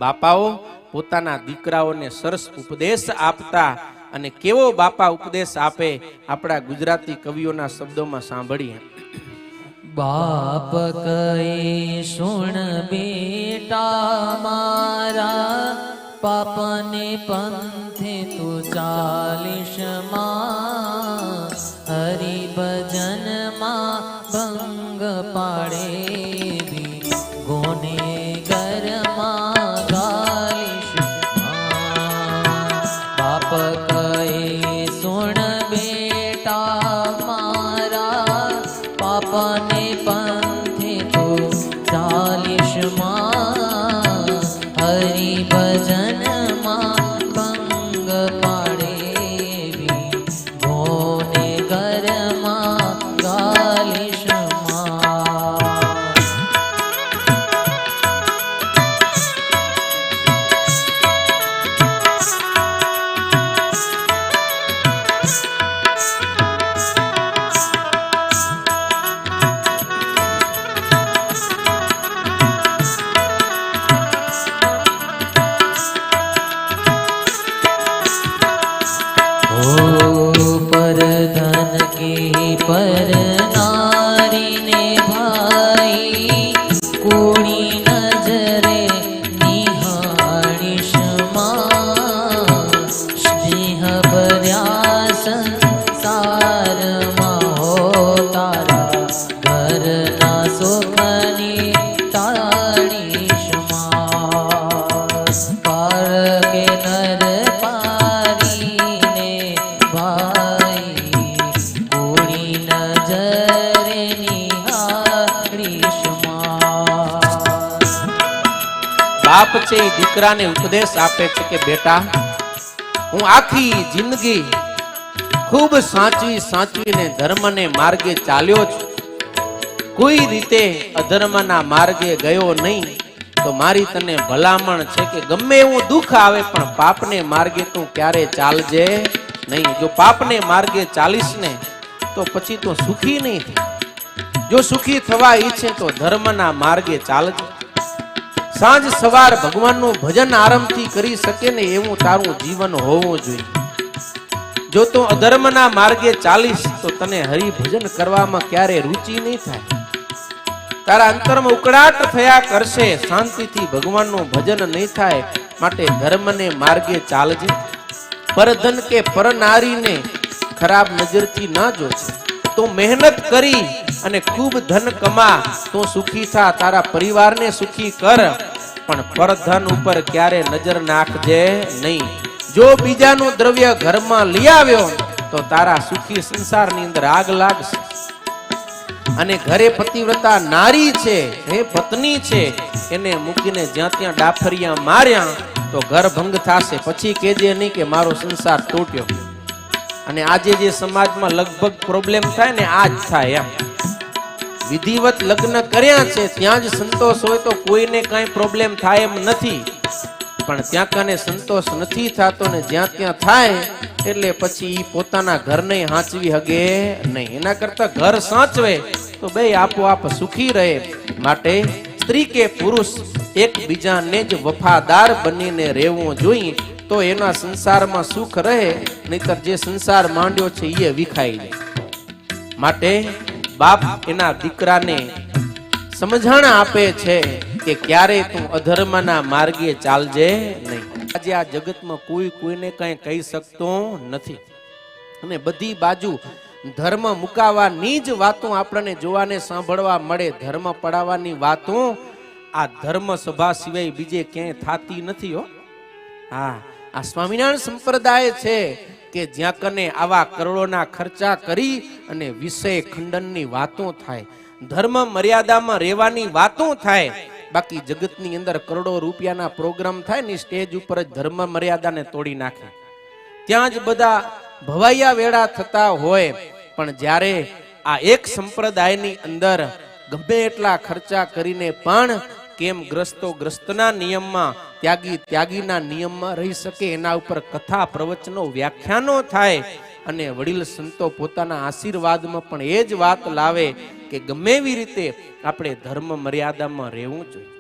બાપાઓ પોતાના દીકરાઓને સરસ ઉપદેશ આપતા અને કેવો બાપા ઉપદેશ આપે આપણા ગુજરાતી કવિઓના શબ્દોમાં સાંભળીએ। બાપ કહે સુણ બેટા મારા, પાપને પંથે તું ચાલીશ માં, હરિ ભજનમાં ભંગ પાડે ગોને ઘરમાં ગાલીશ માં। બાપ કહે સુણ બેટા મારા, પાપને પંથે તું ચાલીશ માં, હરિ ભજનમાં ભંગ પાડે ગોને ઘરમાં ગાલીશ માં। पर धन के पर नारी ने भाई, कोड़ी नजरे निहारिश मां, स्नेह भर्या संसार માં હો તારા ઘરના સુખની તાળીશ માં। પાર કે નર બાપ છે એ દીકરાને ઉપદેશ આપે છે કે બેટા, હું આખી જિંદગી ખૂબ સાચવીને ધર્મને માર્ગે ચાલ્યો છું, કોઈ રીતે અધર્મના માર્ગે ગયો નહીં। તો મારી તને ભલામણ છે કે ગમે એવું દુઃખ આવે પણ પાપને માર્ગે તું ક્યારે ચાલજે નહીં। જો પાપને માર્ગે ચાલીશ ને તો પછી તું સુખી નહીં થાય। જો સુખી થવા ઈચ્છે તો ધર્મના માર્ગે ચાલજે। સાંજ સવાર ભગવાનનું ભજન આરામથી કરી શકે ને એવું તારું જીવન હોવું જોઈએ। જો તું અધર્મના માર્ગે ચાલીશ તો તને હરિભજન કરવામાં ક્યારે રુચિ નહીં થાય। તારા અંતરમાં ઉકળાટ થયા કરશે, શાંતિથી ભગવાનનું ભજન નહીં થાય। માટે ધર્મને માર્ગે ચાલજે। પરધન કે પર નારીને ખરાબ નજરથી ના જોજે। તું મહેનત કરી અને ખૂબ ધન કમા, તું સુખી થા, તારા પરિવારને સુખી કર, પણ પરધન ઉપર ક્યારે નજર નાખજે નહીં। જો બીજાનું દ્રવ્ય ઘરમાં લઈ આવ્યો તો તારા સુખી સંસારની અંદર આગ લાગશે। અને ઘરે પતિવ્રતા નારી છે, હે પત્ની છે, એને મૂકીને જ્યાં ત્યાં ડાફરિયા માર્યા તો ઘર ભંગ થશે। પછી કહેજે નહીં કે મારો સંસાર તૂટ્યો। અને આજે જે સમાજમાં લગભગ પ્રોબ્લેમ થાય ને આ જ થાય એમ। વિધિવત લગ્ન કર્યા છે ત્યાં જ સંતોષ હોય તો કોઈને કાંઈ પ્રોબ્લેમ થાય એમ નથી, પણ ત્યાં કને સંતોષ નથી થતો ને જ્યાં ત્યાં થાય એટલે પછી પોતાના ઘરને હાંચવી હગે નહીં। એના કરતા ઘર સાચવે તો બે આપોઆપ સુખી રહે। માટે સ્ત્રી કે પુરુષ એકબીજાને જ વફાદાર બનીને રહેવું જોઈએ તો એના સંસારમાં સુખ રહે, નહીતર જે સંસાર માંડ્યો છે એ વિખાઈ જાય। માટે બાપ એના દીકરાને સમજણ આપે છે કે ક્યારે તું અધર્મના માર્ગે ચાલજે નહીં। આજે આ જગતમાં કોઈ કોઈને કઈ કહી શકતો નથી અને બધી બાજુ ધર્મ મુકાવાની જ વાતો આપણને જોવાને સાંભળવા મળે। ધર્મ પડાવવાની વાતો આ ધર્મ સભા સિવાય બીજે ક્યાંય થાતી નથી હો। હા, આ સ્વામિનારાયણ સંપ્રદાય છે કે જ્યાં કને આવા કરોડોના ખર્ચા કરી અને વિષય ખંડનની વાતો થાય, ધર્મ મર્યાદામાં રહેવાની વાતો થાય। બાકી જગતની અંદર કરોડો રૂપિયાના પ્રોગ્રામ થાય ને સ્ટેજ ઉપર જ ધર્મ મર્યાદાને તોડી નાખે, ત્યાં જ બધા ભવાઈયા વેળા થતા હોય। પણ જ્યારે આ એક સંપ્રદાયની અંદર ગમે એટલા ખર્ચા કરીને પણ કેમ ગ્રસ્તો ગ્રસ્તના નિયમમાં, ત્યાગી ત્યાગીના નિયમમાં રહી શકે, એના ઉપર કથા પ્રવચનો વ્યાખ્યાનો થાય અને વડીલ સંતો પોતાના આશીર્વાદમાં પણ એ જ વાત લાવે કે ગમે એવી રીતે આપણે ધર્મ મર્યાદામાં રહેવું જોઈએ।